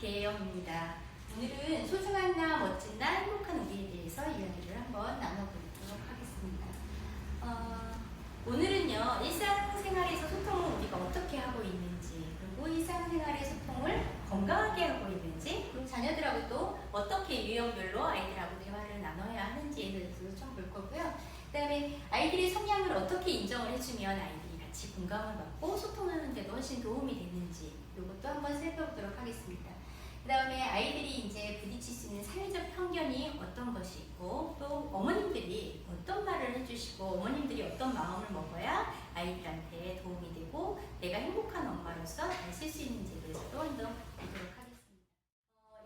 김계영입니다. 오늘은 소중한 나, 멋진 나, 행복한 우리에 대해서 이야기를 한번 나눠보도록 하겠습니다. 오늘은요, 일상생활에서 소통을 우리가 어떻게 하고 있는지, 그리고 일상생활의 소통을 건강하게 하고 있는지, 그리고 자녀들하고 또 어떻게 유형별로 아이들하고 대화를 나눠야 하는지에 대해서도 좀 볼 거고요. 그 다음에 아이들의 성향을 어떻게 인정을 해주면 아이들이 같이 공감을 받고 소통하는 데도 훨씬 도움이 됐는지 이것도 한번 살펴보도록 하겠습니다. 그 다음에 아이들이 이제 부딪힐 수 있는 사회적 편견이 어떤 것이 있고, 또 어머님들이 어떤 말을 해주시고 어머님들이 어떤 마음을 먹어야 아이들한테 도움이 되고 내가 행복한 엄마로서 잘 쓸 수 있는지에 대해서도 한번 보도록 하겠습니다.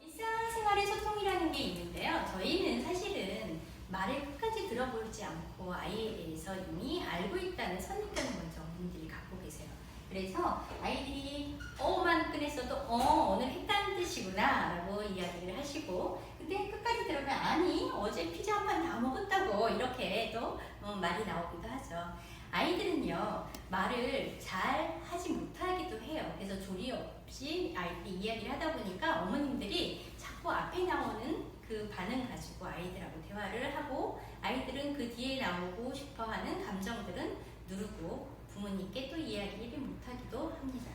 일상생활의 소통이라는 게 있는데요. 저희는 사실은 말을 끝까지 들어보지 않고 아이에 대해서 이미 알고 있다는 선입견을 먼저 어머님들이 갖고 계세요. 그래서 아이들이 만 꺼냈어도 오늘 했다는 뜻이구나 라고 이야기를 하시고, 근데 끝까지 들으면 아니 어제 피자 한 판 다 먹었다고 이렇게 또 말이 나오기도 하죠. 아이들은요 말을 잘 하지 못하기도 해요. 그래서 조리 없이 아이들이 이야기를 하다 보니까 어머님들이 자꾸 앞에 나오는 그 반응 가지고 아이들하고 대화를 하고, 아이들은 그 뒤에 나오고 싶어하는 감정들은 누르고 부모님께 또 이야기를 못하기도 합니다.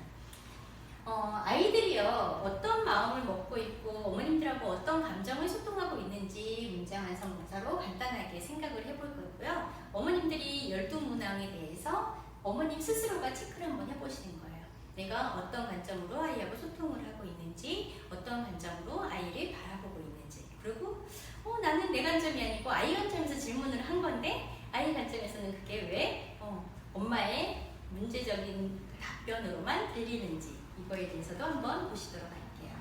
아이들이요 어떤 마음을 먹고 있고 어머님들하고 어떤 감정을 소통하고 있는지 문장 완성 문자로 간단하게 생각을 해볼 거고요. 어머님들이 12문항에 대해서 어머님 스스로가 체크를 한번 해보시는 거예요. 내가 어떤 관점으로 아이하고 소통을 하고 있는지, 어떤 관점으로 아이를 바라보고 있는지, 그리고 나는 내 관점이 아니고 아이 관점에서 질문을 한 건데 아이 관점에서는 그게 왜 엄마의 문제적인 답변으로만 들리는지, 이거에 대해서도 한번 보시도록 할게요.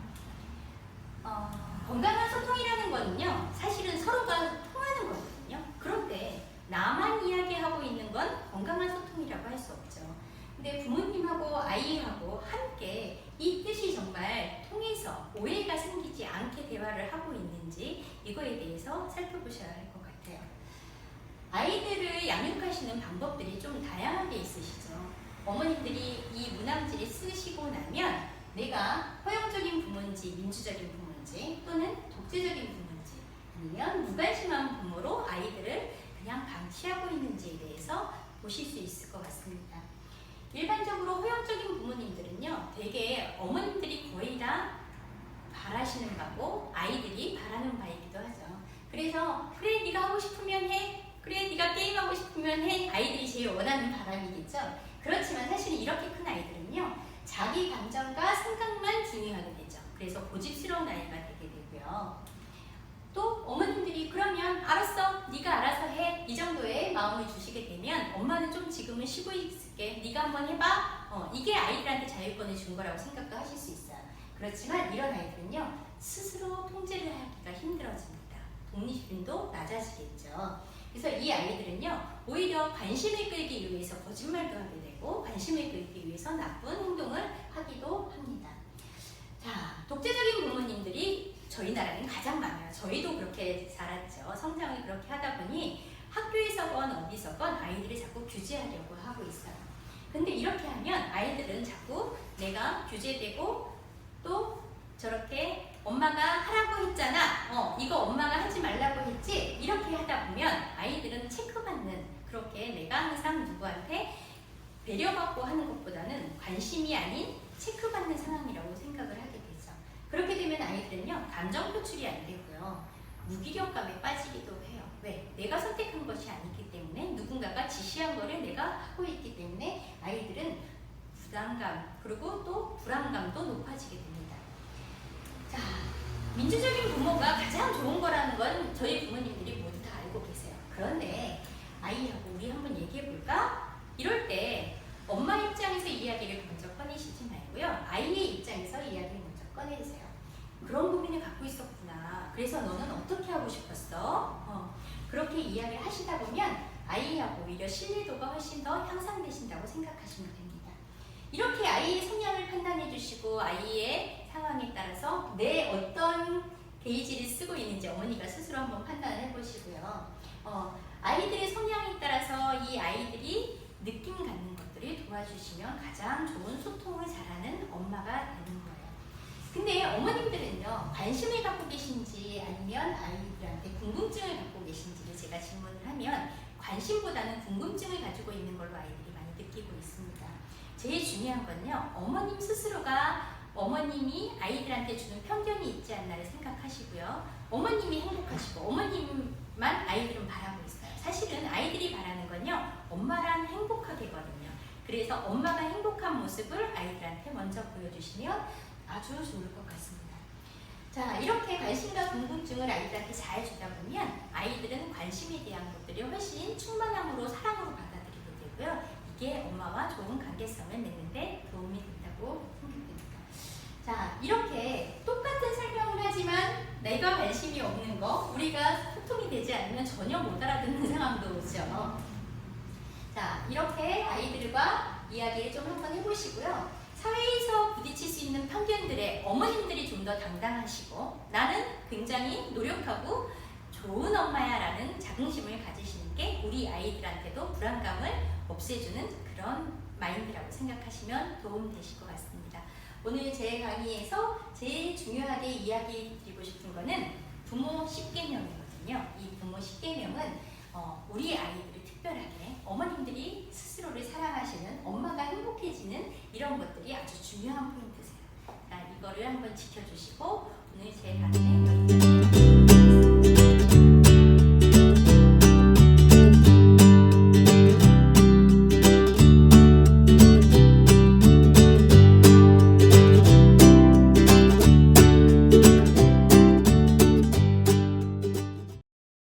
건강한 소통이라는 거는요 사실은 서로가 통하는 거거든요. 그런데 나만 이야기하고 있는 건 건강한 소통이라고 할 수 없죠. 근데 부모님하고 아이하고 함께 이 뜻이 정말 통해서 오해가 생기지 않게 대화를 하고 있는지, 이거에 대해서 살펴보셔야 할 것 같아요. 아이들을 양육하시는 방법들이 좀 다양하게 있으시죠. 어머님들이 이 문항지를 쓰시고 나면 내가 허용적인 부모인지 민주적인 부모인지 또는 독재적인 부모인지 아니면 무관심한 부모로 아이들을 그냥 방치하고 있는지에 대해서 보실 수 있을 것 같습니다. 일반적으로 허용적인 부모님들은요 되게 어머님들이 거의 다 바라시는 바고 아이들이 바라는 바이기도 하죠. 그래서 그래 네가 하고 싶으면 해, 그래 네가 게임하고 싶으면 해, 아이들이 제일 원하는 바람이겠죠. 그렇지만 사실 이렇게 큰 아이들은요 자기 감정과 생각만 중요하게 되죠. 그래서 고집스러운 아이가 되게 되고요. 또 어머님들이 그러면 알았어 네가 알아서 해, 이 정도의 마음을 주시게 되면 엄마는 좀 지금은 쉬고 있을게, 네가 한번 해봐, 이게 아이들한테 자율권을 준 거라고 생각도 하실 수 있어요. 그렇지만 이런 아이들은요 스스로 통제를 하기가 힘들어집니다. 독립심도 낮아지겠죠. 그래서 이 아이들은요 오히려 관심을 끌기 위해서 거짓말도 하게 되고 관심을 끌기 위해서 나쁜 행동을 하기도 합니다. 자, 독재적인 부모님들이 저희 나라는 가장 많아요. 저희도 그렇게 자랐죠. 성장을 그렇게 하다 보니 학교에서건 어디서건 아이들을 자꾸 규제하려고 하고 있어요. 근데 이렇게 하면 아이들은 자꾸 내가 규제되고 또 저렇게 엄마가 하라고 했잖아, 이거 엄마가 하지 말라고 했지, 이렇게 하다 보면 아이들은 체크받는, 그렇게 내가 항상 누구한테 배려받고 하는 것보다는 관심이 아닌 체크받는 상황이라고 생각을 하게 되죠. 그렇게 되면 아이들은요 감정 표출이 안 되고요 무기력감에 빠지기도 해요. 왜? 내가 선택한 것이 아니기 때문에, 누군가가 지시한 거를 내가 하고 있기 때문에 아이들은 부담감 그리고 또 불안감도 높아지게 됩니다. 자, 민주적인 부모가 가장 좋은 거라는 건 저희 부모님들이 모두 다 알고 계세요. 그런데 아이하고 우리 한번 얘기해 볼까? 이럴 때 엄마 입장에서 이야기를 먼저 꺼내시지 말고요 아이의 입장에서 이야기를 먼저 꺼내주세요. 그런 고민을 갖고 있었구나, 그래서 너는 어떻게 하고 싶었어? 그렇게 이야기를 하시다 보면 아이하고 오히려 신뢰도가 훨씬 더 향상되신다고 생각하시면 됩니다. 이렇게 아이의 성향을 판단해 주시고 아이의 상황에 따라서 내 어떤 게이지를 쓰고 있는지 어머니가 스스로 한번 판단을 해보시고요. 아이들의 성향에 따라서 이 아이들이 느낌 갖는 것들을 도와주시면 가장 좋은 소통을 잘하는 엄마가 되는 거예요. 근데 어머님들은 관심을 갖고 계신지 아니면 아이들한테 궁금증을 갖고 계신지를 제가 질문을 하면 관심보다는 궁금증을 가지고 있는 걸로 아이들이 많이 느끼고 있습니다. 제일 중요한 건요, 어머님 스스로가 어머님이 아이들한테 주는 편견이 있지 않나를 생각하시고요. 어머님이 행복하시고 어머님만 아이들은 바라고 있어요. 사실은 아이들이 바라는 건요, 엄마랑 행복하게거든요. 그래서 엄마가 행복한 모습을 아이들한테 먼저 보여주시면 아주 좋을 것 같습니다. 자, 이렇게 관심과 궁금증을 아이들한테 잘 주다 보면 아이들은 관심에 대한 것들이 훨씬 충만함으로 사랑으로 받아들이게 되고요. 이게 엄마와 좋은 관계성을 맺는데 도움이 된다고 생각됩니다. 자, 이렇게 똑같은 설명을 하지만 내가 관심이 없는 거, 우리가 소통이 되지 않으면 전혀 못 알아듣는 상황도 오죠. 자, 이렇게 아이들과 이야기를 좀 한번 해보시고요. 사회에서 부딪힐 수 있는 편견들에 어머님들이 좀 더 당당하시고 나는 굉장히 노력하고 좋은 엄마야 라는 자긍심을 가지시는 게 우리 아이들한테도 불안감을 없애주는 그런 마인드라고 생각하시면 도움되실 것 같습니다. 오늘 제 강의에서 제일 중요하게 이야기 드리고 싶은 거는 부모 10계명이거든요. 이 부모 10계명은 우리 아이들이 특별하게 어머님들이 스스로를 사랑하시는, 엄마가 행복해지는 이런 것들이 아주 중요한 포인트세요. 이거를 한번 지켜주시고 오늘 제 강의는 여기까지